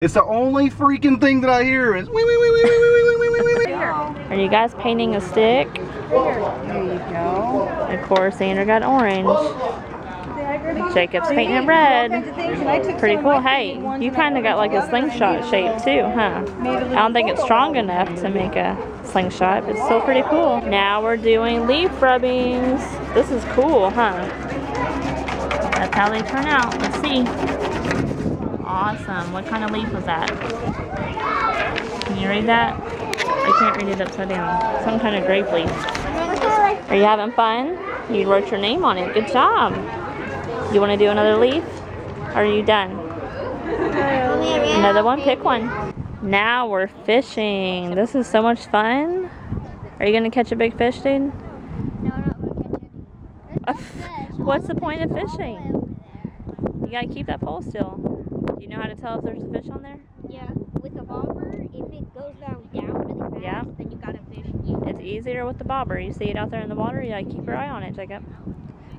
It's the only freaking thing that I hear is wee, wee, wee, wee, wee, wee, wee, wee, wee, wee. Are you guys painting a stick? There you go. Of course, Sandra got orange. Jacob's painting it red. Pretty cool. Hey, you kind of got like a slingshot shape too, huh? I don't think it's strong enough to make a slingshot, but it's still pretty cool. Now we're doing leaf rubbings. This is cool, huh? That's how they turn out. Let's see. Awesome. What kind of leaf was that? Can you read that? I can't read it upside down. Some kind of grape leaf. Are you having fun? You wrote your name on it. Good job. You want to do another leaf? Or are you done? Another one? Pick one. Now we're fishing. This is so much fun. Are you going to catch a big fish, dude? No, I'm not going to catch it. What's the point of fishing? You got to keep that pole still. Do you know how to tell if there's a fish on there? Yeah, with a bobber, if it goes down really fast, Yeah. then you got a fish. It's easier with the bobber. You see it out there in the water, you got to keep your eye on it, Jacob.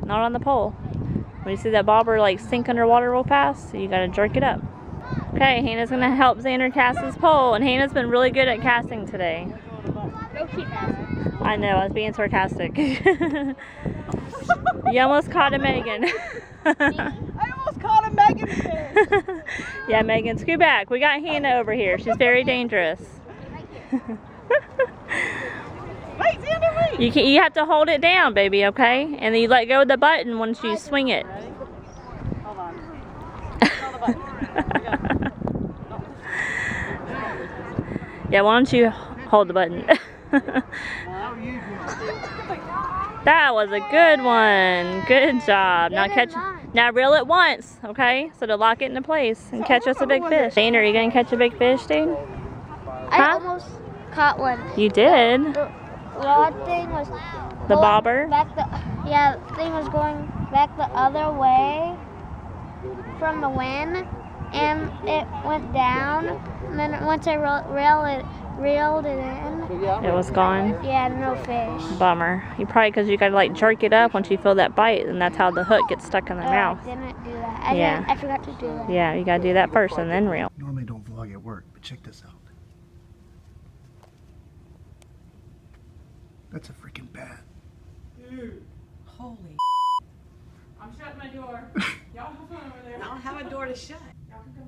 Not on the pole. When you see that bobber like sink underwater real fast, you got to jerk it up. Okay, Hannah's going to help Xander cast his pole, and Hannah's been really good at casting today. Go keep asking. I know, I was being sarcastic. You almost caught a Megan. I almost caught a Megan fish. Yeah, Megan, scoot back. We got Hannah over here. She's very dangerous. Wait, Xander, wait. You have to hold it down, baby, okay? And then you let go of the button once you swing it. Hold on. Hold the button. Yeah, why don't you hold the button? That was a good one. Good job. Now catch. Now reel it once, okay? So to lock it into place and catch us a big fish. Xander, are you gonna catch a big fish, dude? I almost caught one. You did. The rod thing was The going bobber? back the thing was going back the other way from the wind, and it went down. And then once I reeled it in, It was gone. yeah, no fish. Bummer. You probably because you gotta like jerk it up once you feel that bite, and that's how the hook gets stuck in the mouth. I didn't do that. I forgot to do that. Yeah, you gotta do that first and then reel. Normally don't vlog at work, but check this out. That's a freaking bat. Dude, holy. I'm shutting my door. Y'all have fun over there. I don't have a door to shut.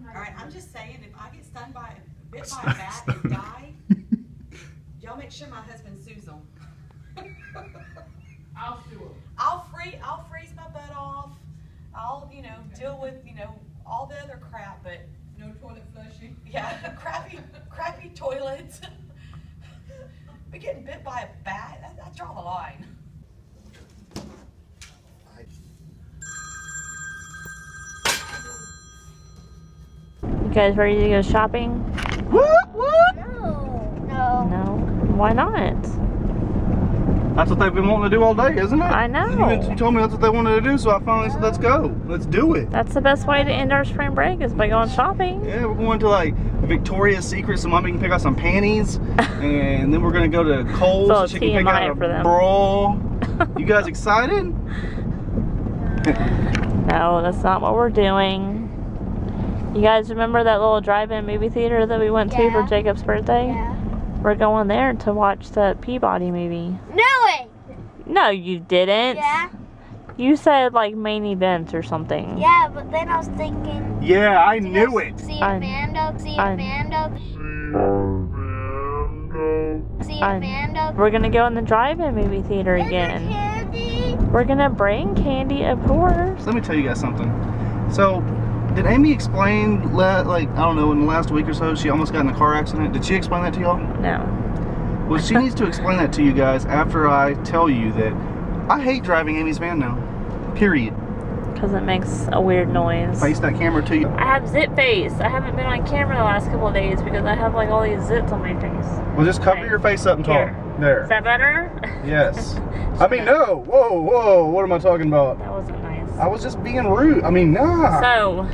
All right, I'm just saying, if I get stung by, bit by a bat and die, y'all make sure my husband sues them. I'll sue him. I'll freeze my butt off. I'll, deal with, all the other crap, but No toilet flushing. yeah, crappy toilets. But getting bit by a bat, I draw the line. You guys ready to go shopping? No. No. Why not? That's what they've been wanting to do all day, isn't it? I know. You told me that's what they wanted to do, so I finally said, let's go. Let's do it. That's the best way to end our spring break is by going shopping. Yeah, we're going to like Victoria's Secret so Mommy can pick out some panties. And then we're going to go to Kohl's So so she can pick TMI out for a them. bra. You guys excited? No, that's not what we're doing. You guys remember that little drive-in movie theater that we went to for Yeah. Jacob's birthday? Yeah. We're going there to watch the Peabody movie. No way. No, you didn't. Yeah. You said like main event or something. Yeah, but then I was thinking. Yeah, I knew it. See I- Amanda. See I- Amanda. See I- Amanda. We're gonna go in the drive-in movie theater again. Candy. We're gonna bring candy, of course. So let me tell you guys something. So, did Amy explain, like, I don't know, in the last week or so, she almost got in a car accident? Did she explain that to y'all? No. Well, she needs to explain that to you guys after I tell you that I hate driving Amy's van now. Period. Because it makes a weird noise. Face that camera to you. I have zit face. I haven't been on camera the last couple of days because I have like all these zits on my face. Well, just cover Okay. your face up and talk. Here. Is There. that better? Yes. I mean, no. Whoa, whoa. What am I talking about? That wasn't nice. I was just being rude. I mean, nah. So,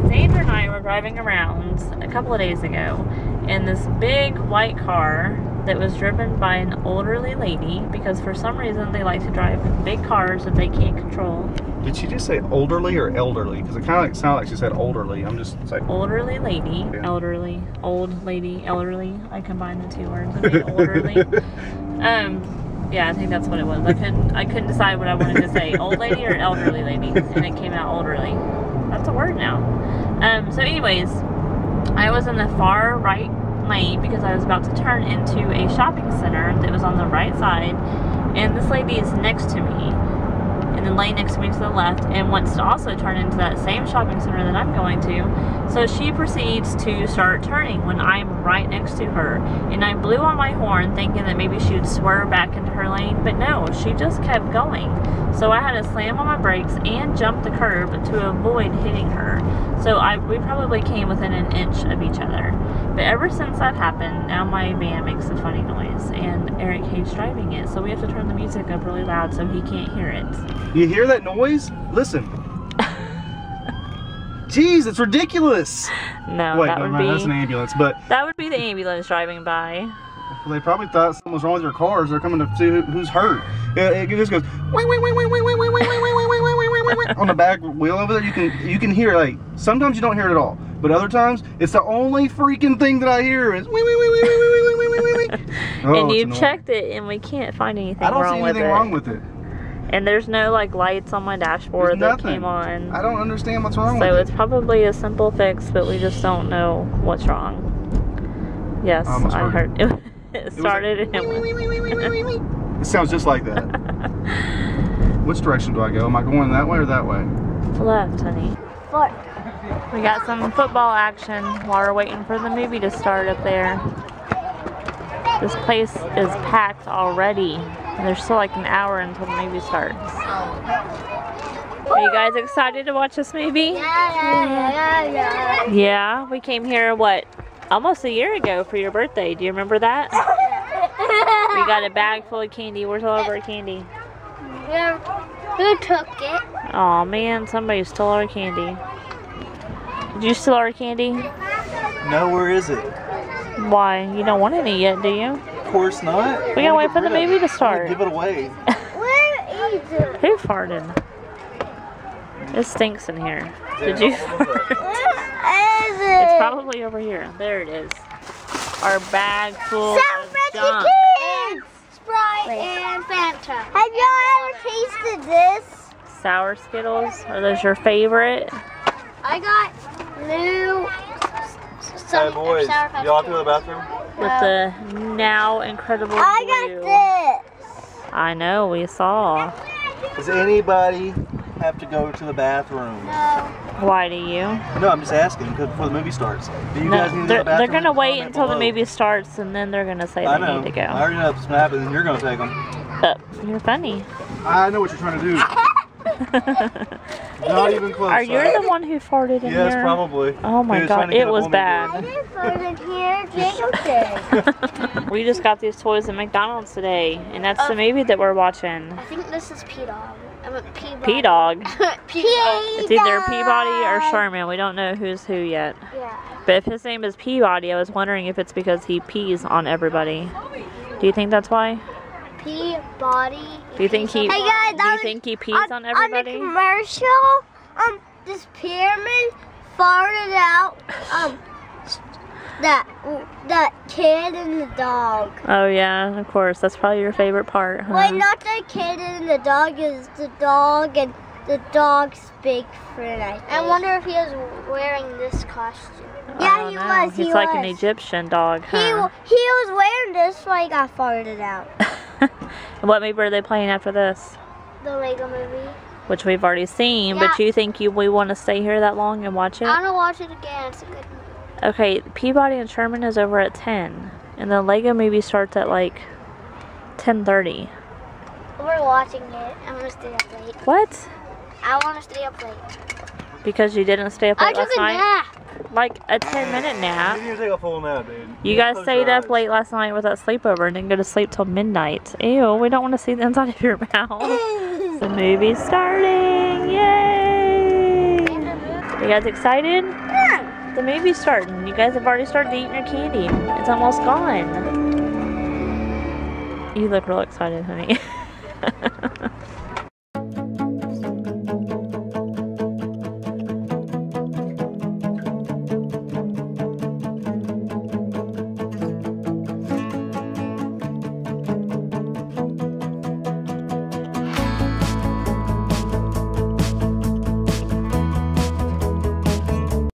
Xander and I were driving around a couple of days ago in this big white car that was driven by an elderly lady because for some reason they like to drive big cars that they can't control. Did she just say elderly or elderly? Because it kind of sounded like she said elderly. I'm just like... Elderly lady, yeah. Elderly, old lady, elderly. I combined the two words and made elderly. Yeah, I think that's what it was. I couldn't decide what I wanted to say, old lady or elderly lady, and it came out elderly. That's a word now. So anyways, I was in the far right lane because I was about to turn into a shopping center that was on the right side, and this lady is next to me in the lane next to me to the left and wants to also turn into that same shopping center that I'm going to. So she proceeds to start turning when I'm right next to her, and I blew on my horn thinking that maybe she would swerve back into her lane, but no, she just kept going. So I had to slam on my brakes and jump the curb to avoid hitting her. So we probably came within an inch of each other. But ever since that happened, now my van makes a funny noise, and Eric hates driving it, so we have to turn the music up really loud so he can't hear it. You hear that noise? Listen. Jeez, it's ridiculous. No, wait, that would be... That's an ambulance, but... That would be the ambulance driving by. Well, they probably thought something was wrong with their cars. They're coming to see who's hurt. It just goes on the back wheel over there. You can hear, like, sometimes you don't hear it at all, but other times it's the only freaking thing that I hear is and you checked it and we can't find anything wrong with it. I don't see anything wrong with it. And there's no like lights on my dashboard that came on. I don't understand what's wrong with it. So it's probably a simple fix, but we just don't know what's wrong. Yes, I heard it. It started and it went. It sounds just like that. Which direction do I go? Am I going that way or that way? Left, honey. Left. We got some football action while we're waiting for the movie to start up there. This place is packed already. And there's still like an hour until the movie starts. Are you guys excited to watch this movie? Yeah. Yeah, we came here, what, almost a year ago for your birthday. Do you remember that? We got a bag full of candy. Where's all of our candy? Who took it? Aw, man, somebody stole our candy. Did you steal our candy? No, where is it? Why? You don't want any yet, do you? Of course not. We gotta wait for the movie to start. Give it away. Where is it? Who farted? It stinks in here. Did you fart? Where is it? It's probably over here. There it is. Our bag full of junk. And Sprite and Fanta. Have y'all ever tasted this? Sour Skittles? Are those your favorite? I got new Hey boys, y'all have to go to the bathroom? With the now incredible blue. I got this. I know, we saw. Does anybody have to go to the bathroom? No. Why do you? No, I'm just asking because before the movie starts. Do you guys need to go to the They're bathroom? gonna wait until the below. movie starts and then they're gonna say I they know. need to go. I already know what's gonna happen and you're gonna take them. You're funny. I know what you're trying to do. Not even close. Are you the one who farted in here? Yes, probably. Oh my god, it was I bad. didn't put it here. Jacob did. We just got these toys at McDonald's today, and that's the movie that we're watching. I think this is P-Dog. I mean P-Dog. P-Dog. It's either P-Dog. Peabody or Sherman. We don't know who's who yet. Yeah. But if his name is Peabody, I was wondering if it's because he pees on everybody. Do you think that's why? Peabody. Do you think he? Hey guys, do you think he pees on everybody? On the commercial, this pyramid farted out, that kid and the dog. Oh yeah, of course. That's probably your favorite part, huh? Wait, not the kid and the dog. Is the dog and the dog's big friend. I wonder if he was wearing this costume. Yeah, he was. He's like an Egyptian dog, huh? He was wearing this so he got farted out. What movie are they playing after this? The Lego movie. Which we've already seen, Yeah. but you think we want to stay here that long and watch it? I want to watch it again. It's a good movie. Okay, Peabody and Sherman is over at 10, and the Lego movie starts at like 10:30. We're watching it. I'm gonna stay up late. What? I want to stay up late. Because you didn't stay up late I took last a night? nap. Like a 10-minute nap. You need to take a full nap, dude. You guys Close stayed your up eyes. late last night with that sleepover and didn't go to sleep till midnight. Ew, we don't want to see the inside of your mouth. The movie's starting! Yay! You guys excited? Yeah. The movie's starting. You guys have already started eating your candy. It's almost gone. You look real excited, honey.